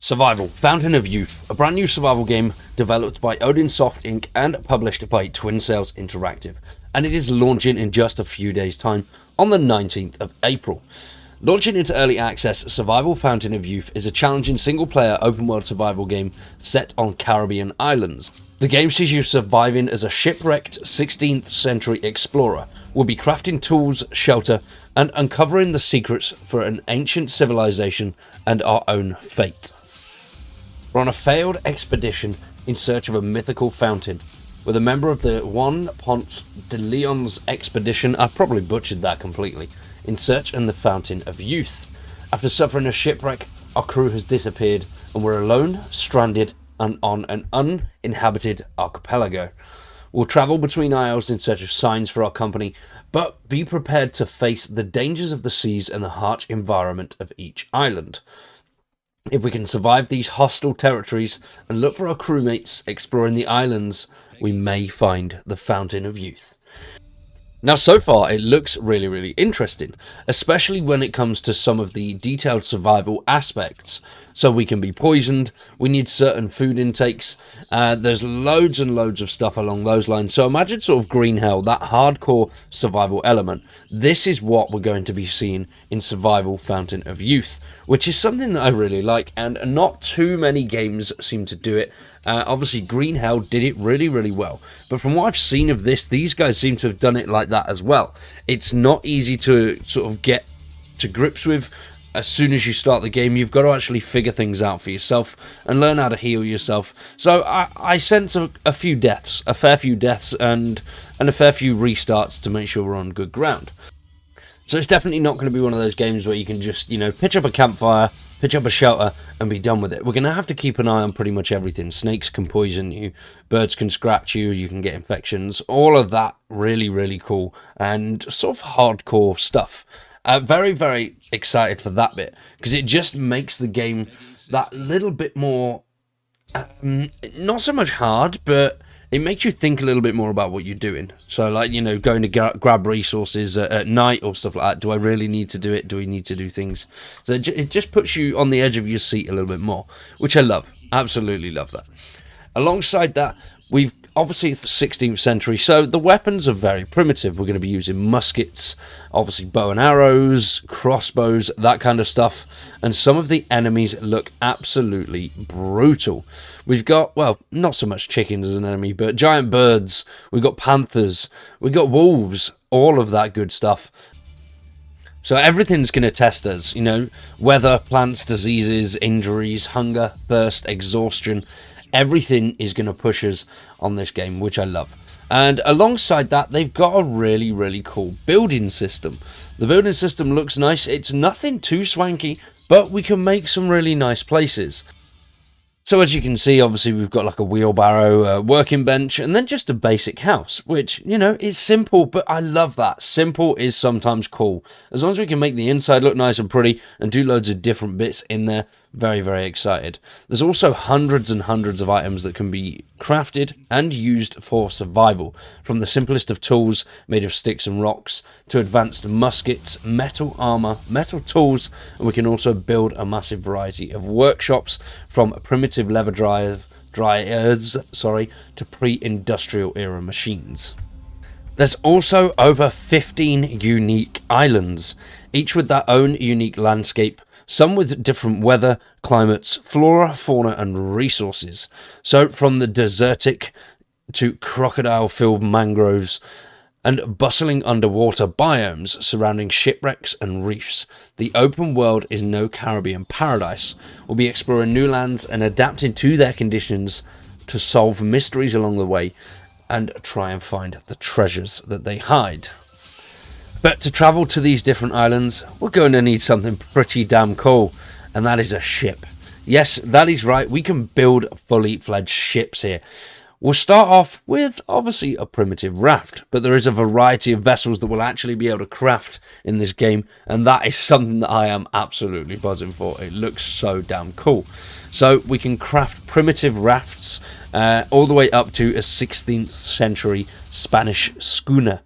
Survival: Fountain of Youth, a brand new survival game developed by Odin Soft Inc. and published by Twin Sails Interactive, and it is launching in just a few days' time on the 19th of April. Launching into early access, Survival: Fountain of Youth is a challenging single-player open-world survival game set on Caribbean islands. The game sees you surviving as a shipwrecked 16th century explorer. We'll be crafting tools, shelter, and uncovering the secrets for an ancient civilization and our own fate. We're on a failed expedition in search of a mythical fountain. With a member of the Juan Ponce de Leon's expedition, I probably butchered that completely, in search of the Fountain of Youth. After suffering a shipwreck, our crew has disappeared and we're alone, stranded, and on an uninhabited archipelago. We'll travel between isles in search of signs for our company, but be prepared to face the dangers of the seas and the harsh environment of each island. If we can survive these hostile territories and look for our crewmates exploring the islands, we may find the Fountain of Youth. Now, so far, it looks really interesting, especially when it comes to some of the detailed survival aspects. So we can be poisoned, we need certain food intakes, there's loads and loads of stuff along those lines. So imagine sort of Green Hell, that hardcore survival element. This is what we're going to be seeing in Survival: Fountain of Youth, which is something that I really like, and not too many games seem to do it. Obviously, Green Hell did it really well, but from what I've seen of this, these guys seem to have done it like that as well. It's not easy to sort of get to grips with. As soon as you start the game, you've got to actually figure things out for yourself and learn how to heal yourself. So I sense a fair few deaths, and a fair few restarts to make sure we're on good ground. So it's definitely not going to be one of those games where you can just, pitch up a campfire, pitch up a shelter, and be done with it. We're going to have to keep an eye on pretty much everything. Snakes can poison you, birds can scratch you, you can get infections, all of that really cool and sort of hardcore stuff. Very excited for that bit, because it just makes the game that little bit more, not so much hard, but it makes you think a little bit more about what you're doing. So, like, going to grab resources at night or stuff like that. Do I really need to do it? Do we need to do things? So it just puts you on the edge of your seat a little bit more, which I love. Absolutely love that. Alongside that, we've obviously it's the 16th century, so the weapons are very primitive. We're going to be using muskets, obviously bow and arrows, crossbows, that kind of stuff, and some of the enemies look absolutely brutal. We've got, well, not so much chickens as an enemy, but giant birds, we've got panthers, we've got wolves, all of that good stuff. So everything's going to test us, weather, plants, diseases, injuries, hunger, thirst, exhaustion. Everything is going to push us on this game, which I love. And alongside that, they've got a really cool building system. The building system looks nice. It's nothing too swanky, but we can make some really nice places. So as you can see, obviously we've got like a wheelbarrow, a working bench, and then just a basic house, which, is simple, but I love that. Simple is sometimes cool. As long as we can make the inside look nice and pretty and do loads of different bits in there, very excited. There's also hundreds and hundreds of items that can be crafted and used for survival, from the simplest of tools made of sticks and rocks to advanced muskets, metal armor, metal tools, and we can also build a massive variety of workshops, from primitive leather dryers to pre-industrial era machines. There's also over 15 unique islands, each with their own unique landscape, some with different weather, climates, flora, fauna, and resources. So from the desertic to crocodile-filled mangroves and bustling underwater biomes surrounding shipwrecks and reefs, the open world is no Caribbean paradise. We'll be exploring new lands and adapting to their conditions to solve mysteries along the way and try and find the treasures that they hide. But to travel to these different islands, we're going to need something pretty damn cool, and that is a ship. Yes, that is right, we can build fully fledged ships here. We'll start off with, obviously, a primitive raft, but there is a variety of vessels that we'll actually be able to craft in this game, and that is something that I am absolutely buzzing for. It looks so damn cool. So we can craft primitive rafts all the way up to a 16th century Spanish schooner,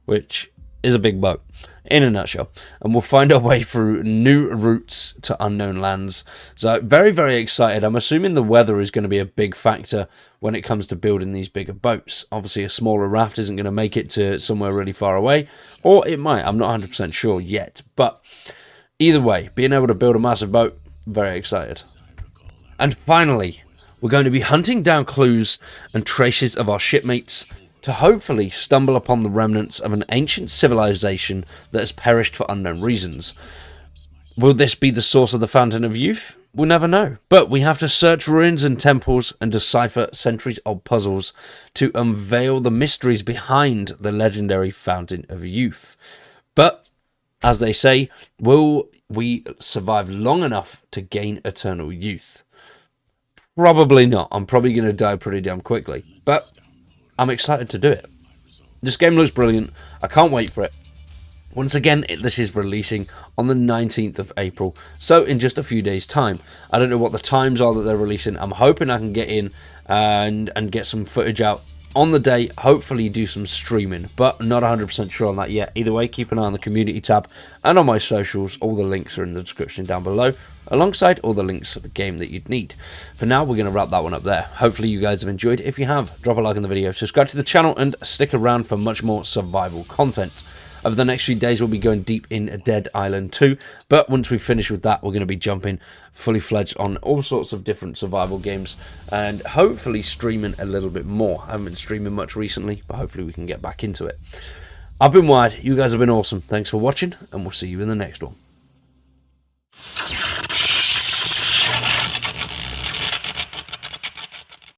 which is a big boat. in a nutshell. And we'll find our way through new routes to unknown lands. So very, very excited. I'm assuming the weather is going to be a big factor when it comes to building these bigger boats. Obviously, a smaller raft isn't going to make it to somewhere really far away, or it might. I'm not 100% sure yet. But either way, being able to build a massive boat, very excited. And finally, we're going to be hunting down clues and traces of our shipmates to hopefully stumble upon the remnants of an ancient civilization that has perished for unknown reasons. Will this be the source of the Fountain of Youth? We'll never know. But we have to search ruins and temples and decipher centuries-old puzzles to unveil the mysteries behind the legendary Fountain of Youth. But, as they say, will we survive long enough to gain eternal youth? Probably not. I'm probably going to die pretty damn quickly. But I'm excited to do it. This game looks brilliant. I can't wait for it. Once again, this is releasing on the 19th of April, so in just a few days' time. I don't know what the times are that they're releasing. I'm hoping I can get in and get some footage out on the day, hopefully do some streaming, but not 100% sure on that yet. Either way, keep an eye on the community tab and on my socials. All the links are in the description down below, alongside all the links to the game that you'd need. For now, we're going to wrap that one up there. Hopefully you guys have enjoyed. If you have, drop a like on the video, subscribe to the channel, and stick around for much more survival content. Over the next few days, we'll be going deep in Dead Island 2, but once we finish with that, we're going to be jumping fully fledged on all sorts of different survival games, and hopefully streaming a little bit more. I haven't been streaming much recently, but hopefully we can get back into it. I've been Wired, you guys have been awesome. Thanks for watching, and we'll see you in the next one.